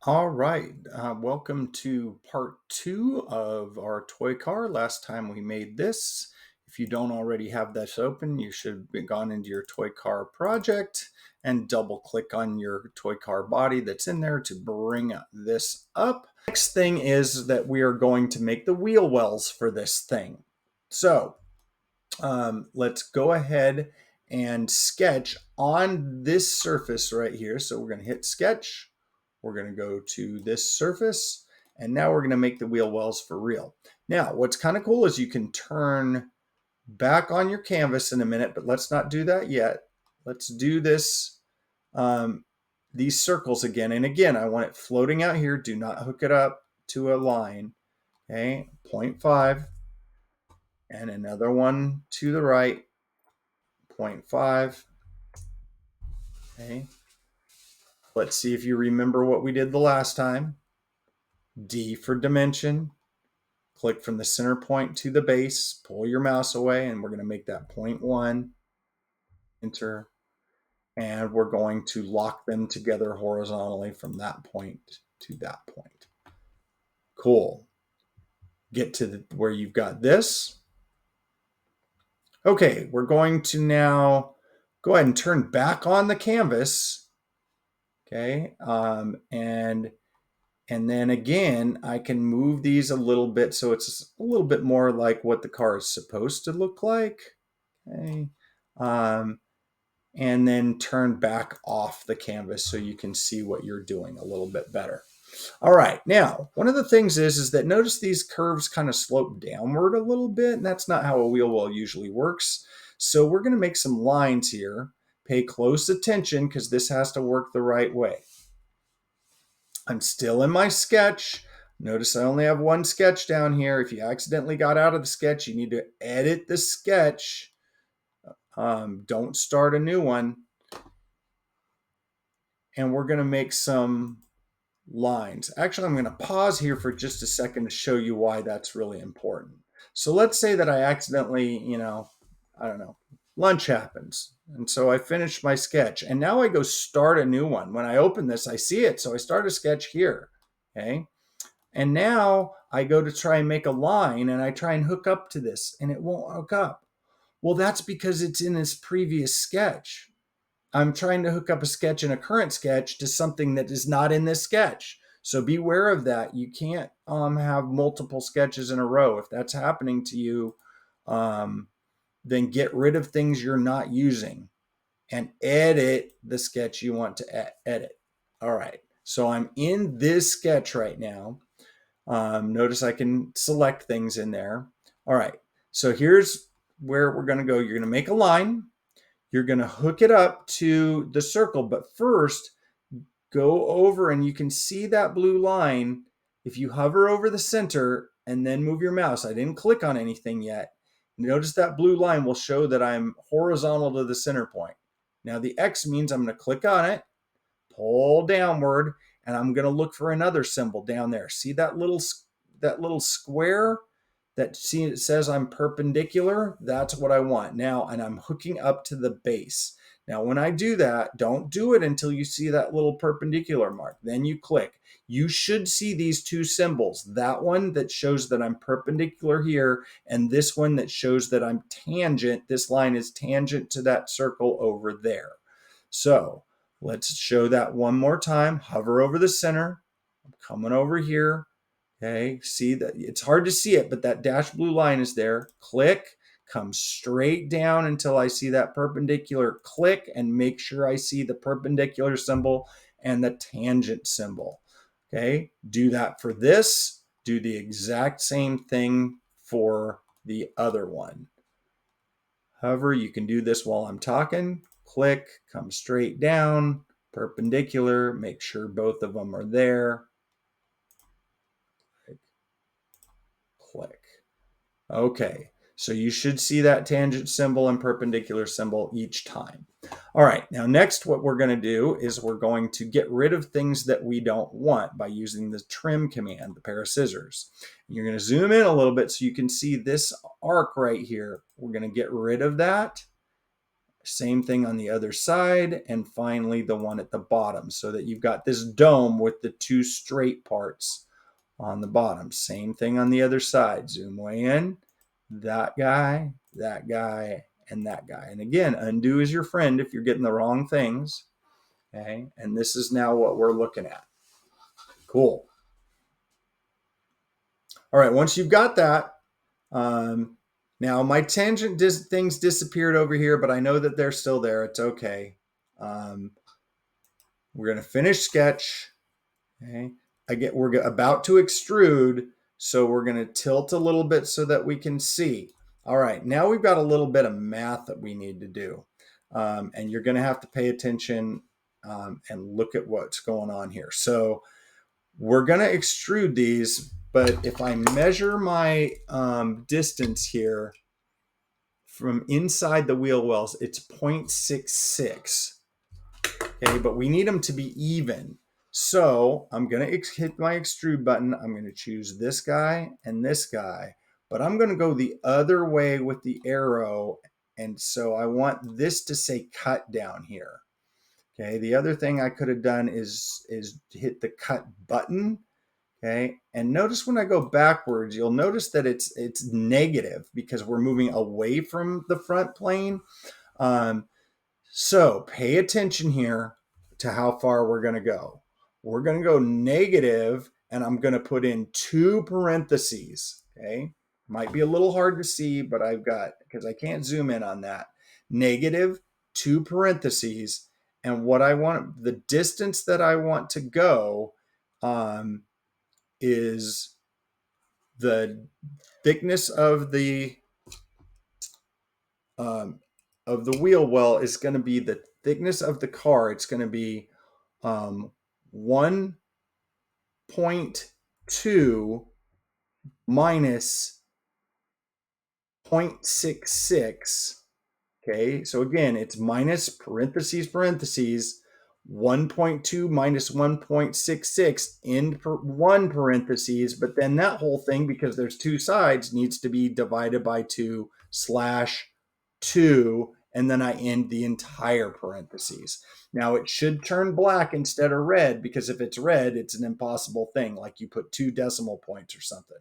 All right, welcome to part two of our toy car. Last time we made this. If you don't already have this open, you should have gone into your toy car project and double click on your toy car body that's in there to bring this up. Next thing is that we are going to make the wheel wells for this thing. So let's go ahead and sketch on this surface right here. So we're going to hit sketch. We're going to go to this surface. And now we're going to make the wheel wells for real. Now, what's kind of cool is you can turn back on your canvas in a minute, but let's not do that yet. Let's do this, these circles again. And again, I want it floating out here. Do not hook it up to a line. Okay, 0.5 and another one to the right. 0.5. Okay. Let's see if you remember what we did the last time. D for dimension. Click from the center point to the base. Pull your mouse away, and we're going to make that 0.1. Enter. And we're going to lock them together horizontally from that point to that point. Cool. Get to where you've got this. Okay, we're going to now go ahead and turn back on the canvas. Okay, and then again, I can move these a little bit so it's a little bit more like what the car is supposed to look like. Okay, and then turn back off the canvas so you can see what you're doing a little bit better. All right, now, one of the things is that notice these curves kind of slope downward a little bit, and that's not how a wheel well usually works. So we're going to make some lines here. Pay close attention because this has to work the right way. I'm still in my sketch. Notice I only have one sketch down here. If you accidentally got out of the sketch, you need to edit the sketch. Don't start a new one. And we're going to make some lines. Actually, I'm going to pause here for just a second to show you why that's really important. So let's say that I accidentally, I don't know, lunch happens. And so I finished my sketch and now I go start a new one. When I open this, I see it. So I start a sketch here. Okay. And now I go to try and make a line and I try and hook up to this and it won't hook up. Well, that's because it's in this previous sketch. I'm trying to hook up a sketch in a current sketch to something that is not in this sketch. So beware of that. You can't have multiple sketches in a row. If that's happening to you, then get rid of things you're not using and edit the sketch you want to edit. All right. So I'm in this sketch right now. Notice I can select things in there. All right. So here's where we're going to go. You're going to make a line. You're going to hook it up to the circle. But first, go over and you can see that blue line. If you hover over the center and then move your mouse, I didn't click on anything yet. Notice that blue line will show that I'm horizontal to the center point. Now the X means I'm going to click on it, pull downward, and I'm going to look for another symbol down there. See that little square that it says I'm perpendicular? That's what I want now, and I'm hooking up to the base. Now, when I do that, don't do it until you see that little perpendicular mark. Then you click. You should see these two symbols, that one that shows that I'm perpendicular here, and this one that shows that I'm tangent. This line is tangent to that circle over there. So let's show that one more time. Hover over the center. I'm coming over here. Okay, see that it's hard to see it, but that dashed blue line is there. Click, come straight down until I see that perpendicular. Click and make sure I see the perpendicular symbol and the tangent symbol. Okay, do that for this. Do the exact same thing for the other one. However, you can do this while I'm talking. Click, come straight down, perpendicular, make sure both of them are there. Click. Okay, so you should see that tangent symbol and perpendicular symbol each time. All right, now next what we're going to do is we're going to get rid of things that we don't want by using the trim command, the pair of scissors. You're going to zoom in a little bit so you can see this arc right here. We're going to get rid of that. Same thing on the other side, and finally the one at the bottom, so that you've got this dome with the two straight parts on the bottom. Same thing on the other side. Zoom way in, that guy, and that guy. And again, undo is your friend if you're getting the wrong things. Okay, and this is now what we're looking at. Cool. All right, once you've got that, now my tangent things disappeared over here, but I know that they're still there. It's okay. We're going to finish sketch. Okay. We're about to extrude, so we're going to tilt a little bit so that we can see. All right, now we've got a little bit of math that we need to do. And you're going to have to pay attention and look at what's going on here. So we're going to extrude these, but if I measure my distance here from inside the wheel wells, it's 0.66. Okay, but we need them to be even. So I'm going to hit my extrude button. I'm going to choose this guy and this guy, but I'm going to go the other way with the arrow. And so I want this to say cut down here. Okay, the other thing I could have done is hit the cut button. Okay, and notice when I go backwards, you'll notice that it's negative because we're moving away from the front plane. So pay attention here to how far we're going to go. We're going to go negative, and I'm going to put in 2 parentheses. Okay, might be a little hard to see, but I've got, because I can't zoom in on that, negative 2 parentheses. And what I want, the distance that I want to go is the thickness of the wheel well is going to be the thickness of the car. It's going to be 1.2 minus 0.66. Okay, so again, it's minus parentheses, 1.2 minus 1.66 in one parentheses, but then that whole thing, because there's two sides, needs to be divided by 2 slash 2, and then I end the entire parentheses. Now it should turn black instead of red, because if it's red, it's an impossible thing, like you put 2 decimal points or something.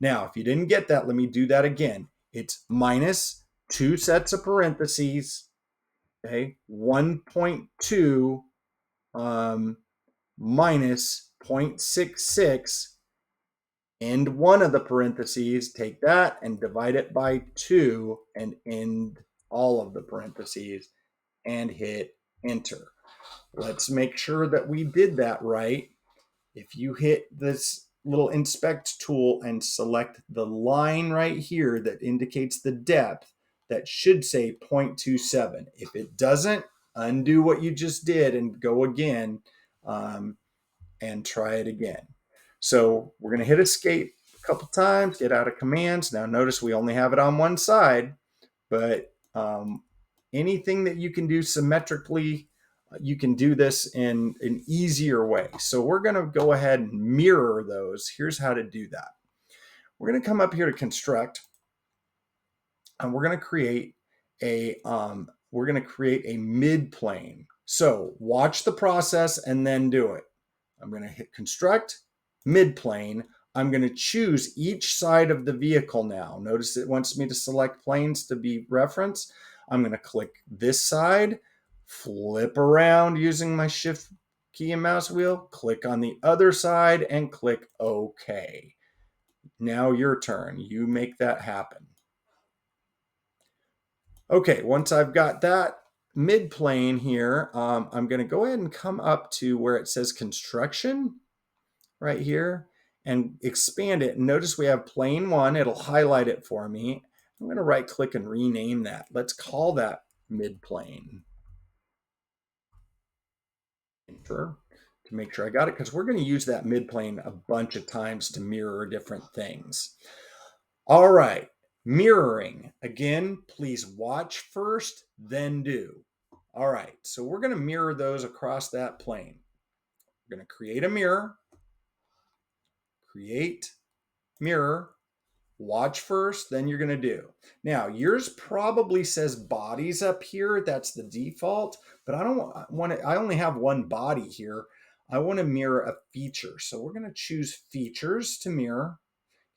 Now, if you didn't get that, let me do that again. It's minus 2 sets of parentheses, okay, 1.2 minus 0.66, end one of the parentheses, take that and divide it by 2 and end all of the parentheses and hit enter. Let's make sure that we did that right. If you hit this little inspect tool and select the line right here that indicates the depth, that should say 0.27. If it doesn't, undo what you just did and go again and try it again. So we're going to hit escape a couple times, get out of commands. Now notice we only have it on one side, but anything that you can do symmetrically, you can do this in an easier way. So we're going to go ahead and mirror those. Here's how to do that. We're going to come up here to construct, and we're going to create a mid plane. So watch the process and then do it. I'm going to hit construct mid plane. I'm going to choose each side of the vehicle now. Notice it wants me to select planes to be referenced. I'm going to click this side, flip around using my shift key and mouse wheel, click on the other side, and click OK. Now your turn. You make that happen. Okay, once I've got that mid plane here, I'm going to go ahead and come up to where it says construction right here and expand it. Notice we have plane 1. It'll highlight it for me. I'm going to right click and rename that. Let's call that mid plane. Enter to make sure I got it, because we're going to use that mid plane a bunch of times to mirror different things. All right, mirroring. Again, please watch first, then do. All right, so we're going to mirror those across that plane. We're going to create a mirror, create mirror, Watch first, then you're going to do. Now, yours probably says bodies up here. That's the default, but I don't want to, I only have one body here. I want to mirror a feature. So we're going to choose features to mirror.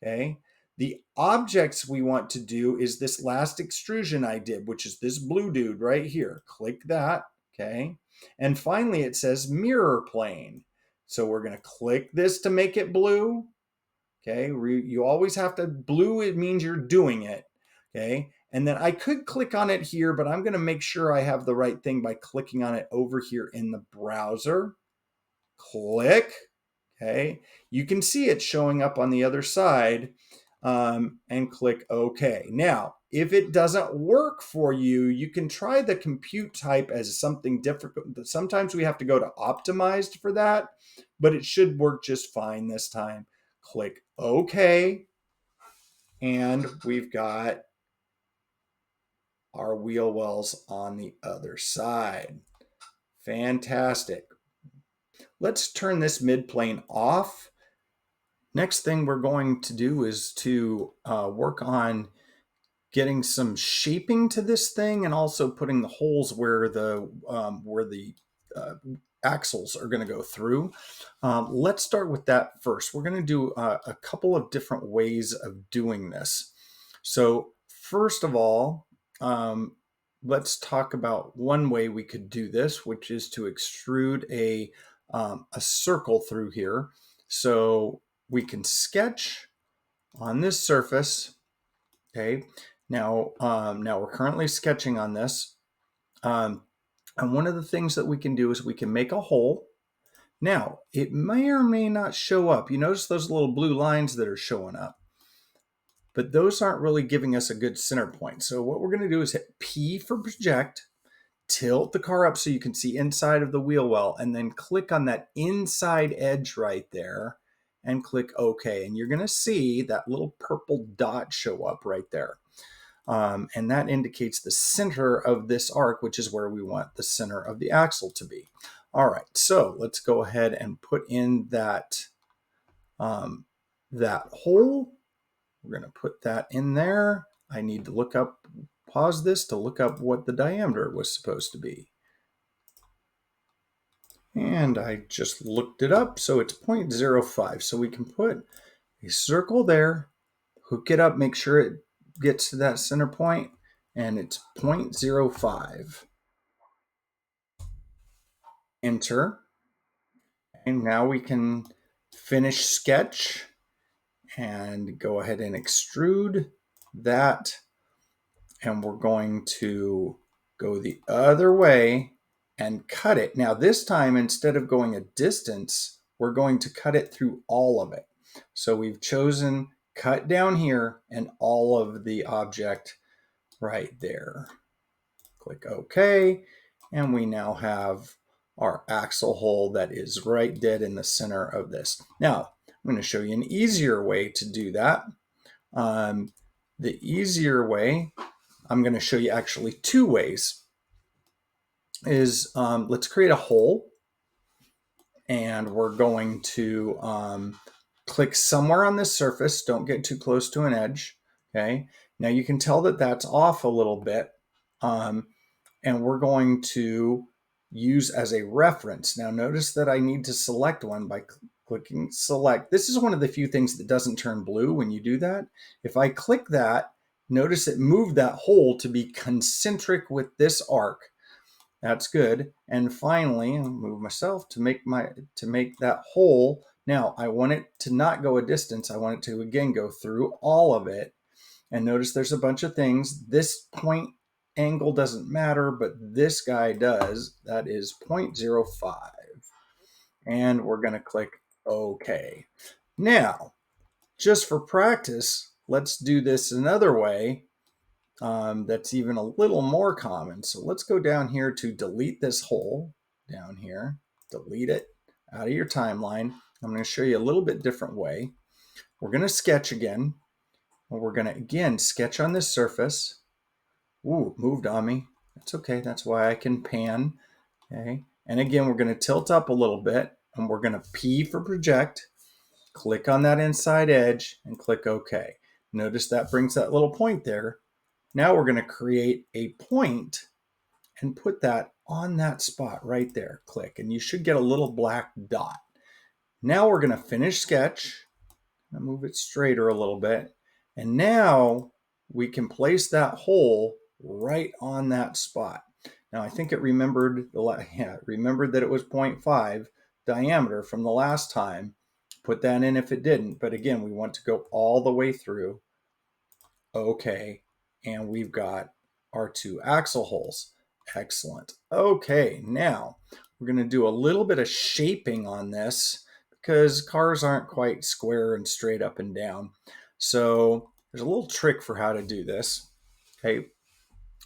Okay. The objects we want to do is this last extrusion I did, which is this blue dude right here. Click that. Okay. And finally, it says mirror plane. So we're going to click this to make it blue. Okay, you always have to, blue, it means you're doing it. Okay, and then I could click on it here, but I'm going to make sure I have the right thing by clicking on it over here in the browser. Click. Okay, you can see it showing up on the other side, and click OK. Now, if it doesn't work for you, you can try the compute type as something different. Sometimes we have to go to optimized for that, but it should work just fine this time. Click OK, and we've got our wheel wells on the other side. Fantastic. Let's turn this midplane off. Next thing we're going to do is to work on getting some shaping to this thing and also putting the holes where the axles are going to go through. Let's start with that first. We're going to do a couple of different ways of doing this. So first of all, let's talk about one way we could do this, which is to extrude a circle through here. So we can sketch on this surface. Okay, now we're currently sketching on this. And one of the things that we can do is we can make a hole. Now, it may or may not show up. You notice those little blue lines that are showing up, but those aren't really giving us a good center point. So what we're going to do is hit P for project, tilt the car up so you can see inside of the wheel well, and then click on that inside edge right there and click OK. And you're going to see that little purple dot show up right there. And that indicates the center of this arc, which is where we want the center of the axle to be. All right, so let's go ahead and put in that, that hole. We're going to put that in there. I need to look up, pause this to look up what the diameter was supposed to be. And I just looked it up, so it's 0.05. So we can put a circle there, hook it up, make sure it gets to that center point, and it's 0.05. Enter. And now we can finish sketch and go ahead and extrude that. And we're going to go the other way and cut it. Now this time, instead of going a distance, we're going to cut it through all of it. So we've chosen cut down here and all of the object right there. Click OK, and we now have our axle hole that is right dead in the center of this. Now, I'm going to show you an easier way to do that. The easier way, I'm going to show you actually two ways, is let's create a hole, and we're going to click somewhere on this surface. Don't get too close to an edge. Okay. Now you can tell that that's off a little bit. And we're going to use as a reference. Now notice that I need to select one by clicking select. This is one of the few things that doesn't turn blue when you do that. If I click that, notice it moved that hole to be concentric with this arc. That's good. And finally, I'll move myself to make that hole. Now I want it to not go a distance. I want it to again go through all of it. And notice there's a bunch of things. This point angle doesn't matter, but this guy does. That is 0.05. And we're going to click OK. Now, just for practice, let's do this another way that's even a little more common. So let's go down here to delete this hole down here. Delete it out of your timeline. I'm going to show you a little bit different way. We're going to sketch again. And we're going to, again, sketch on this surface. Ooh, moved on me. That's okay. That's why I can pan. Okay. And again, we're going to tilt up a little bit, and we're going to P for project. Click on that inside edge and click OK. Notice that brings that little point there. Now we're going to create a point and put that on that spot right there. Click, and you should get a little black dot. Now we're going to finish sketch. I'll move it straighter a little bit. And now we can place that hole right on that spot. Now I think it remembered remembered that it was 0.5 diameter from the last time. Put that in if it didn't, but again, we want to go all the way through. Okay, and we've got our 2 axle holes. Excellent. Okay, now we're going to do a little bit of shaping on this because cars aren't quite square and straight up and down. So there's a little trick for how to do this. Okay,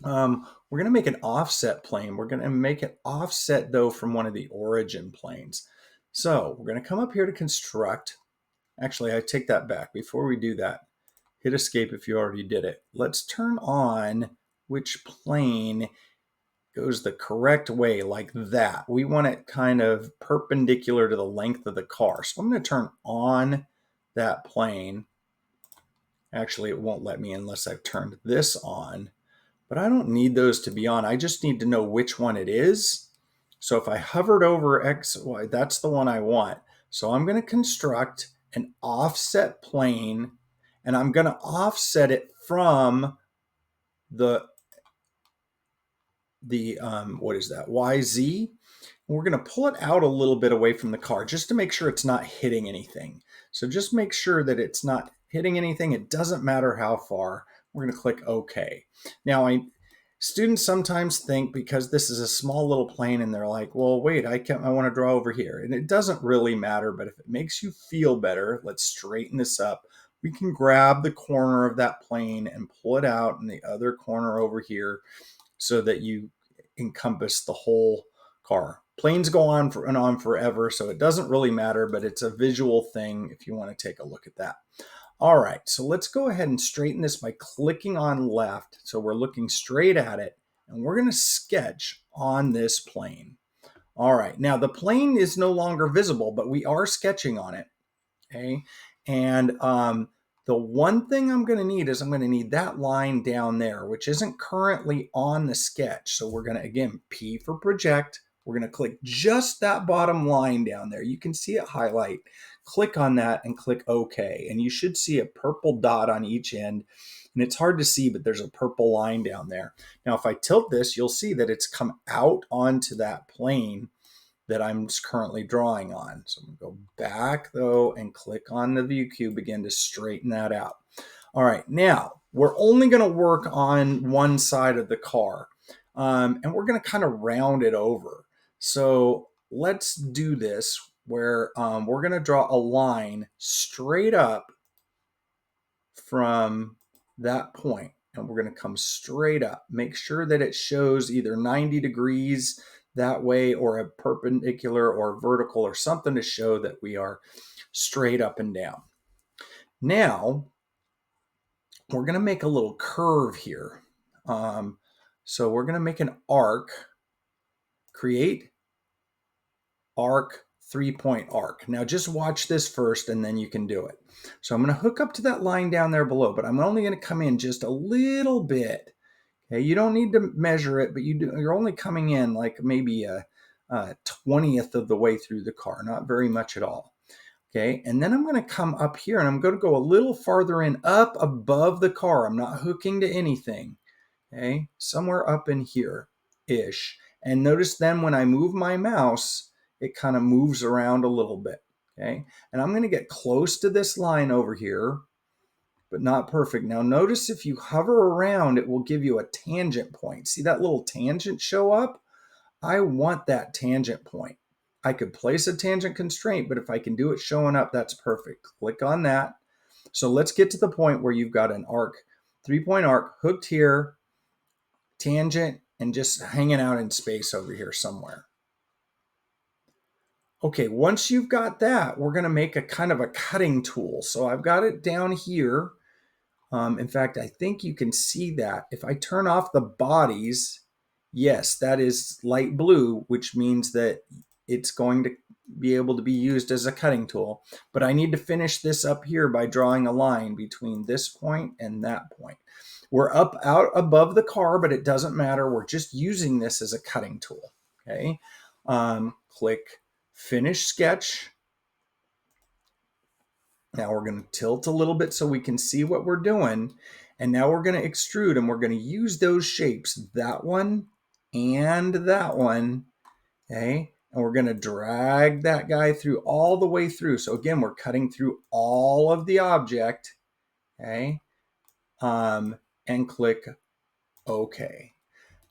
we're going to make an offset plane. We're going to make it offset though from one of the origin planes. So we're going to come up here to construct. Actually, I take that back. Before we do that, hit escape if you already did it. Let's turn on which plane goes the correct way, like that. We want it kind of perpendicular to the length of the car. So I'm going to turn on that plane. Actually, it won't let me unless I've turned this on. But I don't need those to be on. I just need to know which one it is. So if I hovered over X, Y, that's the one I want. So I'm going to construct an offset plane, and I'm going to offset it from the what is that, YZ? We're going to pull it out a little bit away from the car just to make sure it's not hitting anything. So just make sure that it's not hitting anything. It doesn't matter how far. We're going to click OK. Now, students sometimes think because this is a small little plane and they're like, well, wait, I want to draw over here. And it doesn't really matter, but if it makes you feel better, let's straighten this up. We can grab the corner of that plane and pull it out in the other corner over here so that you encompass the whole car. Planes go on and on forever, so it doesn't really matter, but it's a visual thing if you want to take a look at that. All right, so let's go ahead and straighten this by clicking on left. So we're looking straight at it, and we're going to sketch on this plane. All right, now the plane is no longer visible, but we are sketching on it. Okay, and the one thing I'm going to need is I'm going to need that line down there, which isn't currently on the sketch. So we're going to, again, P for project. We're going to click just that bottom line down there. You can see it highlight. Click on that and click OK. And you should see a purple dot on each end. And it's hard to see, but there's a purple line down there. Now, if I tilt this, you'll see that it's come out onto that plane that I'm currently drawing on. So I'm going to go back though and click on the view cube again to straighten that out. All right, now we're only going to work on one side of the car, and we're going to kind of round it over. So let's do this where we're going to draw a line straight up from that point, and we're going to come straight up. Make sure that it shows either 90 degrees that way or a perpendicular or vertical or something to show that we are straight up and down. Now, we're going to make a little curve here. So we're going to make an arc, create arc, 3-point arc. Now just watch this first and then you can do it. So I'm going to hook up to that line down there below, but I'm only going to come in just a little bit. Okay, you don't need to measure it, but you're only coming in like maybe a 20th of the way through the car, not very much at all. Okay, and then I'm going to come up here and I'm going to go a little farther in, up above the car. I'm not hooking to anything. Okay, somewhere up in here-ish. And notice then when I move my mouse, it kind of moves around a little bit. Okay, and I'm going to get close to this line over here, but not perfect. Now notice if you hover around, it will give you a tangent point. See that little tangent show up? I want that tangent point. I could place a tangent constraint, but if I can do it showing up, that's perfect. Click on that. So let's get to the point where you've got an arc, 3-point arc hooked here, tangent, and just hanging out in space over here somewhere. Okay, once you've got that, we're going to make a kind of a cutting tool. So I've got it down here. In fact, I think you can see that. If I turn off the bodies, yes, that is light blue, which means that it's going to be able to be used as a cutting tool. But I need to finish this up here by drawing a line between this point and that point. We're up out above the car, but it doesn't matter. We're just using this as a cutting tool. Okay. Click Finish Sketch. Now we're going to tilt a little bit so we can see what we're doing. And now we're going to extrude, and we're going to use those shapes, that one and that one. Okay. And we're going to drag that guy through all the way through. So again, we're cutting through all of the object. Okay. And click OK.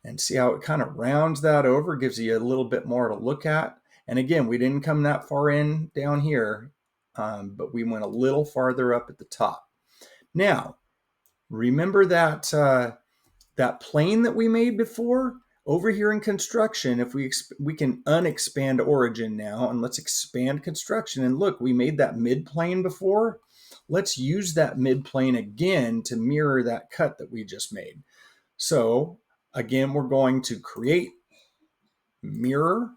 And see how it kind of rounds that over, gives you a little bit more to look at. And again, we didn't come that far in down here, but we went a little farther up at the top. Now, remember that that plane that we made before? Over here in construction, if we can unexpand origin now, and let's expand construction. And look, we made that mid plane before. Let's use that mid plane again to mirror that cut that we just made. So again, we're going to create mirror.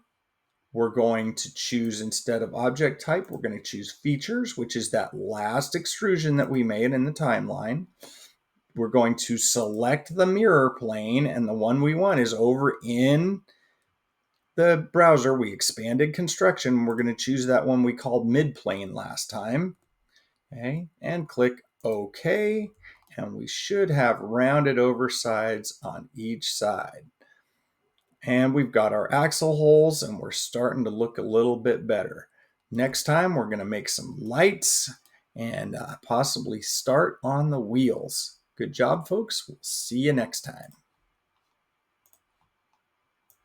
We're going to choose, instead of object type, we're going to choose features, which is that last extrusion that we made in the timeline. We're going to select the mirror plane, and the one we want is over in the browser. We expanded construction. We're going to choose that one we called mid plane last time. Okay, and click OK. And we should have rounded over sides on each side. And we've got our axle holes, and we're starting to look a little bit better. Next time, we're going to make some lights and possibly start on the wheels. Good job, folks. We'll see you next time.